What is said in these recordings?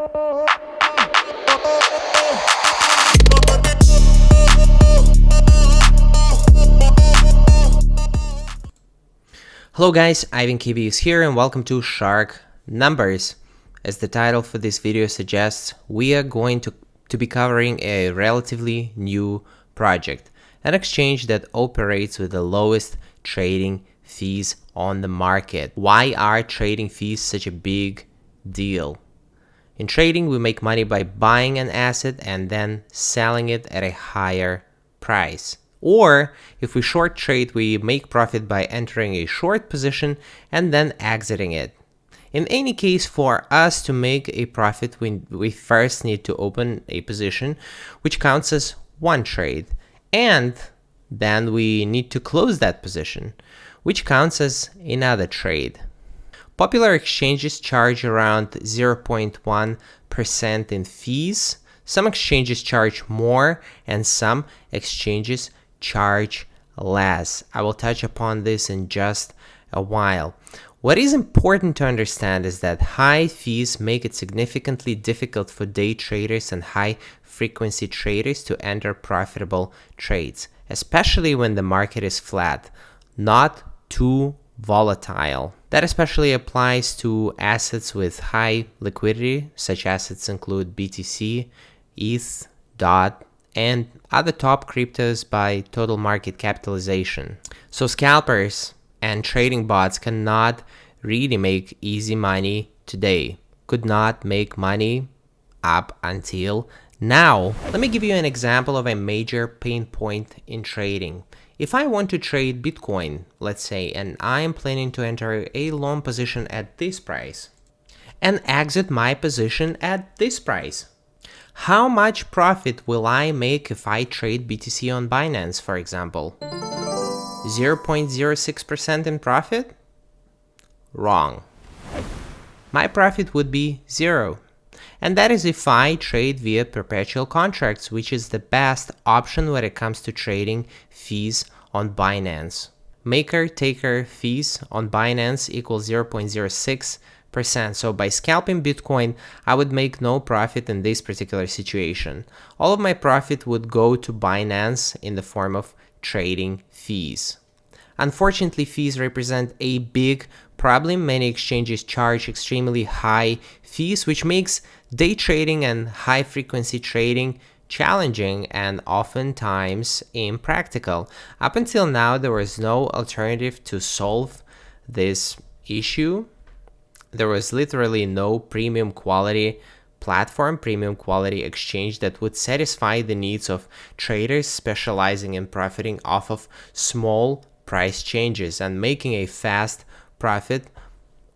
Hello guys, Ivan KB is here and welcome to Shark Numbers. As the title for this video suggests, we are going to be covering a relatively new project, an exchange that operates with the lowest trading fees on the market. Why are trading fees such a big deal? In trading, we make money by buying an asset and then selling it at a higher price. Or if we short trade, we make profit by entering a short position and then exiting it. In any case, for us to make a profit, we first need to open a position, which counts as one trade. And then we need to close that position, which counts as another trade. Popular exchanges charge around 0.1% in fees. Some exchanges charge more and some exchanges charge less. I will touch upon this in just a while. What is important to understand is that high fees make it significantly difficult for day traders and high frequency traders to enter profitable trades, especially when the market is flat, not too volatile. That especially applies to assets with high liquidity. Such assets include BTC, ETH, DOT, and other top cryptos by total market capitalization. So scalpers and trading bots cannot really make easy money today, could not make money up until now. Let me give you an example of a major pain point in trading. If I want to trade Bitcoin, let's say, and I am planning to enter a long position at this price and exit my position at this price, how much profit will I make if I trade BTC on Binance, for example? 0.06% in profit? Wrong. My profit would be 0. And that is if I trade via perpetual contracts, which is the best option when it comes to trading fees on Binance. Maker-taker fees on Binance equals 0.06%. So by scalping Bitcoin, I would make no profit in this particular situation. All of my profit would go to Binance in the form of trading fees. Unfortunately, fees represent a big problem. Many exchanges charge extremely high fees, which makes day trading and high frequency trading challenging and oftentimes impractical. Up until now, there was no alternative to solve this issue. There was literally no premium quality platform, premium quality exchange that would satisfy the needs of traders specializing in profiting off of small price changes and making a fast profit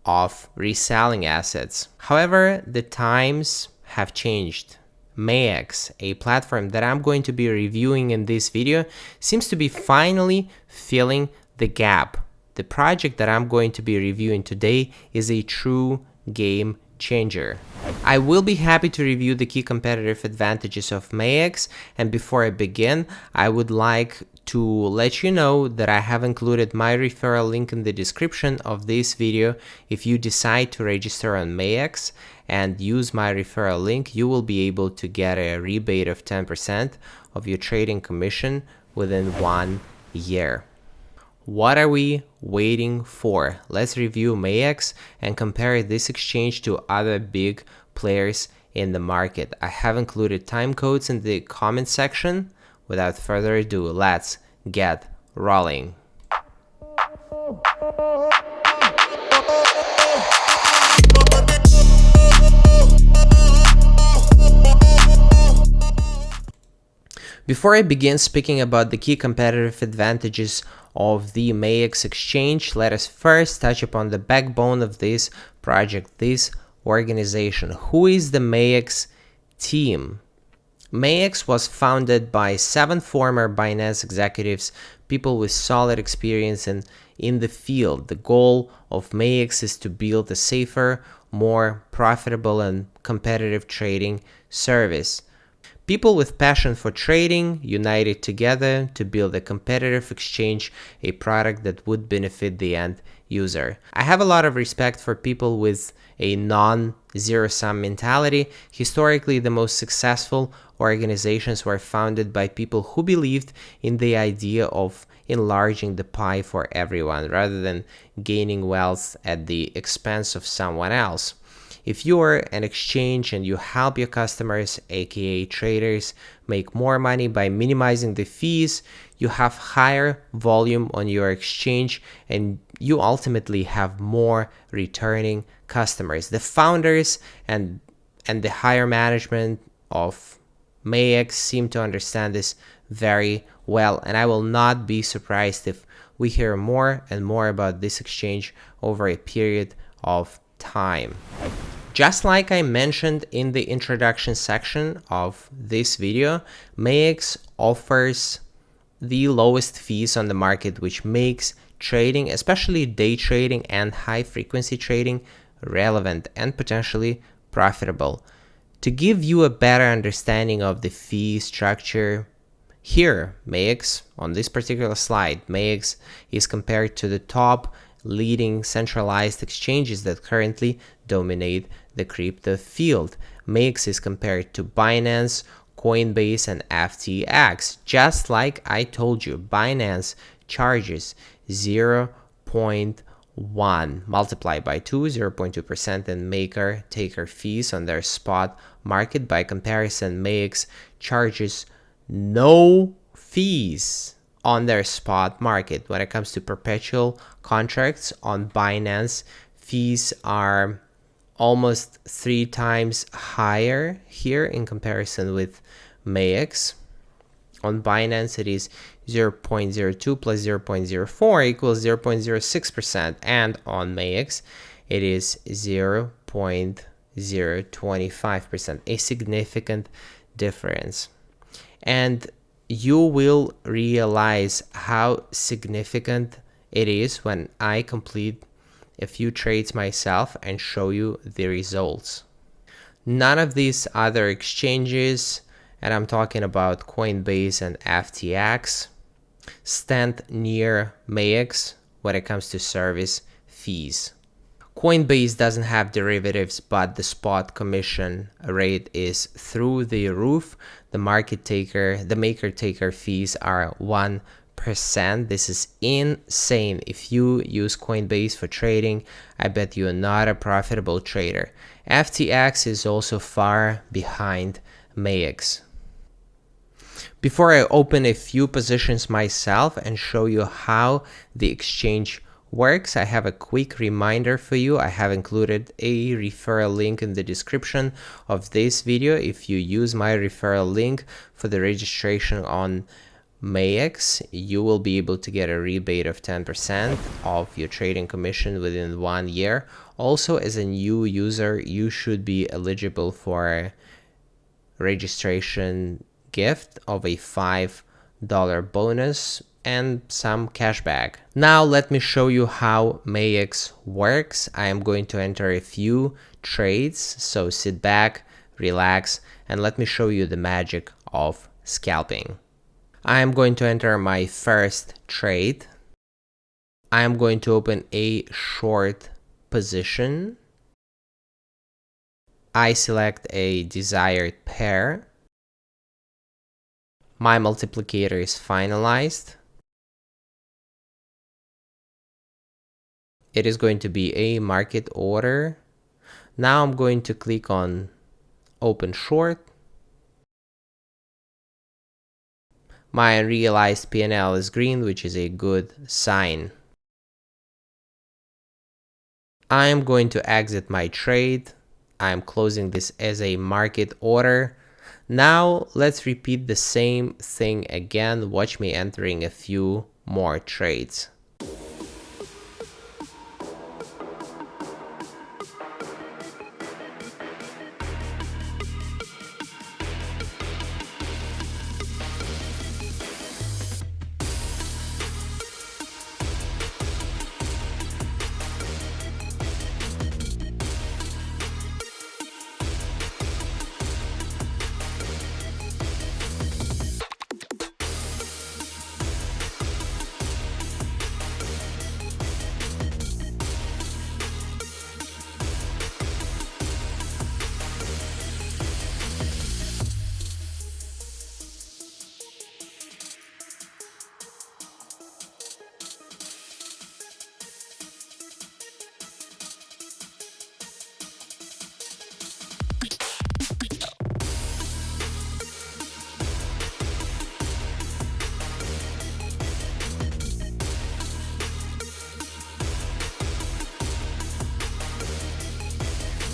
off reselling assets. However, the times have changed. Mayex, a platform that I'm going to be reviewing in this video, seems to be finally filling the gap. The project that I'm going to be reviewing today is a true game changer. I will be happy to review the key competitive advantages of Mayex, and before I begin, I would like to let you know that I have included my referral link in the description of this video. If you decide to register on Mayex and use my referral link, you will be able to get a rebate of 10% of your trading commission within 1 year. What are we waiting for? Let's review Mayex and compare this exchange to other big players in the market. I have included time codes in the comment section. Without further ado, let's get rolling. Before I begin speaking about the key competitive advantages of the Mayex exchange, let us first touch upon the backbone of this project, this organization. Who is the Mayex team? Mayex was founded by 7 former Binance executives, people with solid experience in the field. The goal of Mayex is to build a safer, more profitable and competitive trading service. People with passion for trading united together to build a competitive exchange, a product that would benefit the end user. I have a lot of respect for people with a non-zero-sum mentality. Historically, the most successful organizations were founded by people who believed in the idea of enlarging the pie for everyone rather than gaining wealth at the expense of someone else. If you are an exchange and you help your customers, aka traders, make more money by minimizing the fees, you have higher volume on your exchange and you ultimately have more returning customers. The founders and the higher management of Mayex seem to understand this very well, and I will not be surprised if we hear more and more about this exchange over a period of time. Just like I mentioned in the introduction section of this video, Mayex offers the lowest fees on the market, which makes trading, especially day trading and high frequency trading, relevant and potentially profitable. To give you a better understanding of the fee structure, here, Mayex, on this particular slide, Mayex is compared to the top leading centralized exchanges that currently dominate the crypto field. Mayex is compared to Binance, Coinbase, and FTX. Just like I told you, Binance charges 0.1 multiplied by 2, 0.2%, and maker-taker fees on their spot market. By comparison, Mayex charges no fees on their spot market. When it comes to perpetual contracts on Binance, fees are almost 3 times higher here in comparison with Mayex. On Binance, it is 0.02 plus 0.04 equals 0.06%, and on Mayex, it is 0.025%, a significant difference. And you will realize how significant it is when I complete a few trades myself and show you the results. None of these other exchanges, and I'm talking about Coinbase and FTX, stand near Mayex when it comes to service fees. Coinbase doesn't have derivatives, but the spot commission rate is through the roof. The maker-taker fees are 1%. This is insane. If you use Coinbase for trading, I bet you are not a profitable trader. FTX is also far behind Mayex. Before I open a few positions myself and show you how the exchange works, I have a quick reminder for you. I have included a referral link in the description of this video. If you use my referral link for the registration on Mayex, you will be able to get a rebate of 10% of your trading commission within 1 year. Also, as a new user, you should be eligible for a registration gift of a $5 bonus and some cashback. Now let me show you how Mayex works. I am going to enter a few trades, so sit back, relax, and let me show you the magic of scalping. I am going to enter my first trade. I am going to open a short position. I select a desired pair. My multiplicator is finalized. It is going to be a market order. Now I'm going to click on open short. My realized P&L is green, which is a good sign. I am going to exit my trade. I am closing this as a market order. Now let's repeat the same thing again. Watch me entering a few more trades.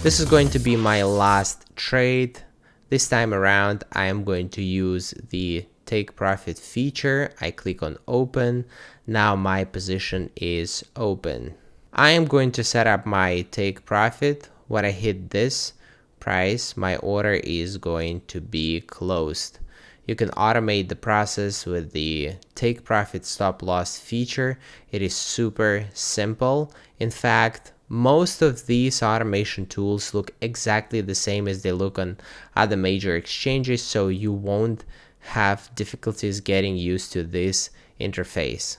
This is going to be my last trade. This time around, I am going to use the take profit feature. I click on open. Now my position is open. I am going to set up my take profit. When I hit this price, my order is going to be closed. You can automate the process with the take profit stop loss feature. It is super simple. In fact, most of these automation tools look exactly the same as they look on other major exchanges, so you won't have difficulties getting used to this interface.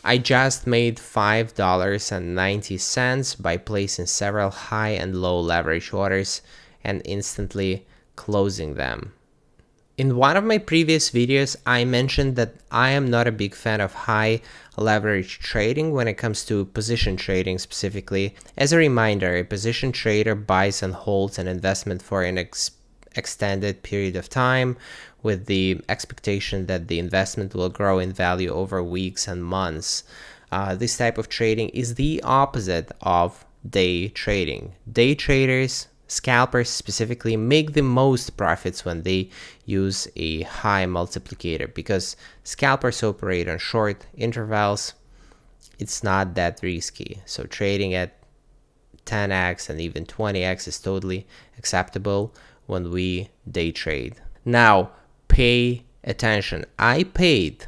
I just made $5.90 by placing several high and low leverage orders and instantly closing them. In one of my previous videos, I mentioned that I am not a big fan of high leverage trading when it comes to position trading specifically. As a reminder, a position trader buys and holds an investment for an extended period of time with the expectation that the investment will grow in value over weeks and months. This type of trading is the opposite of day trading. Day traders, scalpers specifically, make the most profits when they use a high multiplicator because scalpers operate on short intervals. It's not that risky. So trading at 10x and even 20x is totally acceptable when we day trade. Now, pay attention. I paid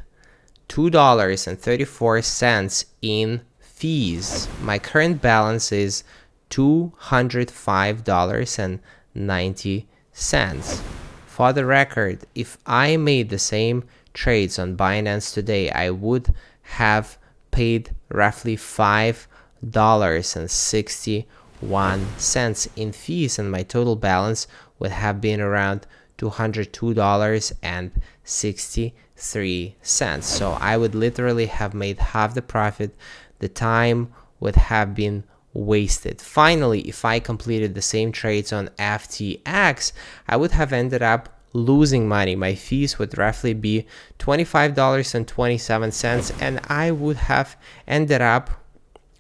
$2.34 in fees. My current balance is $205.90. For the record, if I made the same trades on Binance today, I would have paid roughly $5.61 in fees, and my total balance would have been around $202.63. So I would literally have made half the profit. The time would have been wasted. Finally, if I completed the same trades on FTX, I would have ended up losing money. My fees would roughly be $25.27, and I would have ended up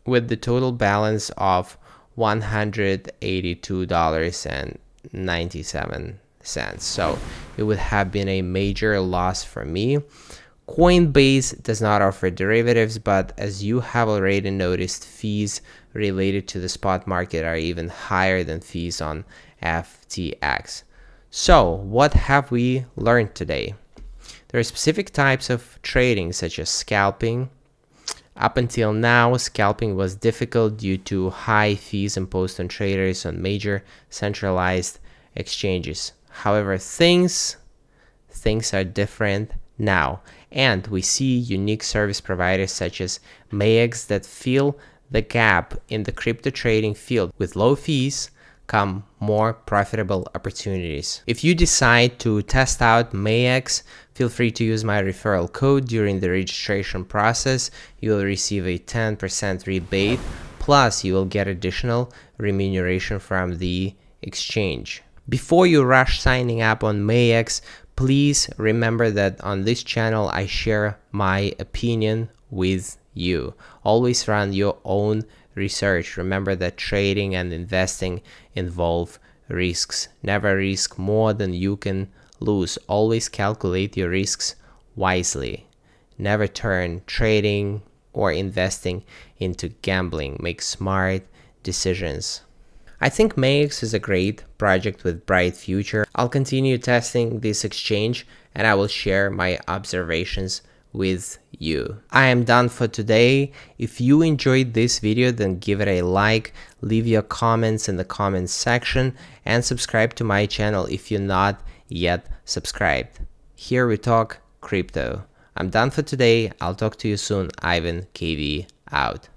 with the total balance of $182.97. So it would have been a major loss for me. Coinbase does not offer derivatives, but as you have already noticed, fees related to the spot market are even higher than fees on FTX. So what have we learned today? There are specific types of trading such as scalping. Up until now, scalping was difficult due to high fees imposed on traders on major centralized exchanges. However, things are different now, and we see unique service providers such as Mayex that fill the gap in the crypto trading field. With low fees come more profitable opportunities. If you decide to test out Mayex, feel free to use my referral code during the registration process. You will receive a 10% rebate, plus you will get additional remuneration from the exchange. Before you rush signing up on Mayex, please remember that on this channel I share my opinion with you. Always run your own research. Remember that trading and investing involve risks. Never risk more than you can lose. Always calculate your risks wisely. Never turn trading or investing into gambling. Make smart decisions. I think Mayex is a great project with bright future. I'll continue testing this exchange and I will share my observations with you. I am done for today. If you enjoyed this video, then give it a like, leave your comments in the comments section, and subscribe to my channel if you're not yet subscribed. Here we talk crypto. I'm done for today. I'll talk to you soon. Ivan KV out.